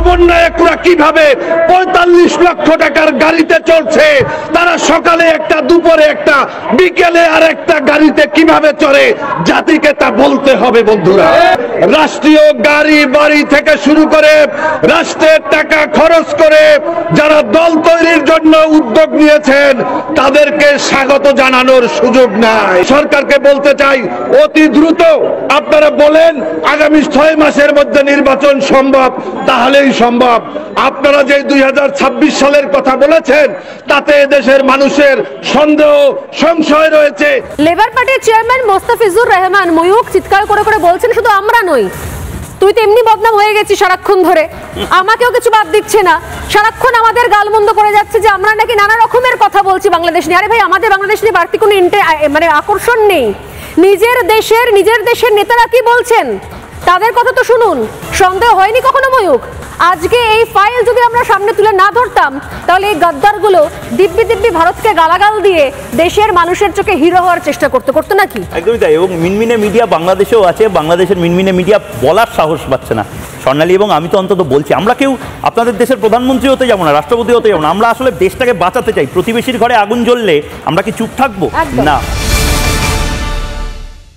সমন্বয়করা কিভাবে ৪৫ লক্ষ টাকার গাড়িতে চলছে, তারা সকালে একটা, দুপুরে একটা, বিকেলে আর একটা গাড়িতে কিভাবে চড়ে, জাতিকে তা বলতে হবে বন্ধুরা। রাষ্ট্রীয় গাড়ি বাড়ি থেকে শুরু করে রাষ্ট্রের টাকা খরচ করে যারা দল তৈরির জন্য উদ্যোগ নিয়েছেন তাদেরকে স্বাগত জানানোর সুযোগ নাই। সরকারকে বলতে চাই, অতি দ্রুত আপনারা বলেন আগামী 6 মাসের মধ্যে নির্বাচন সম্ভব, তাহলেই সম্ভব। আপনারা যে 2026 সালের কথা বলেছেন তাতে দেশের মানুষের সন্দেহ সংশয় রয়েছে। লেবার পার্টির চেয়ারম্যান মোস্তাফিজুর রহমান ময়ূক চিৎকার করে করে বলছেন, শুধু আমরা নই, তুই তো এমনি বদনাম হয়ে গেছিস সারাক্ষণ ধরে, আমাকেও কিছু বাদ দিচ্ছে না, সারাক্ষণ আমাদের গালমন্দ করে যাচ্ছে যে আমরা নাকি নানা রকমের কথা বলছি বাংলাদেশ নিয়ে। আরে ভাই, আমাদের বাংলাদেশ নিয়ে বাড়তি কোনো আকর্ষণ নেই। নিজের দেশের নেতারা কি বলছেন তাদের কথা তো শুনুন। সন্দেহ হয়নি কখনো ময়ূক? আজকে এই ফাইল যদি আমরা সামনে তুলে না ধরতাম তাহলে এই গদ্দারগুলো দিব্যি দিব্যি ভারতকে গালাগাল দিয়ে দেশের মানুষের চোখে হিরো হওয়ার চেষ্টা করতো নাকি? একদমই তাই। এবং মিনমিনে মিডিয়া বাংলাদেশেও আছে, বাংলাদেশের মিনমিনে মিডিয়া বলার সাহস পাচ্ছে না। স্বর্ণালী এবং আমি তো অন্তত বলছি, আমরা কেউ আপনাদের দেশের প্রধানমন্ত্রী হতে যাবো না, রাষ্ট্রপতি হতে যাবো না, আমরা আসলে দেশটাকে বাঁচাতে চাই। প্রতিবেশীর ঘরে আগুন জ্বললে আমরা কি চুপ থাকবো? না।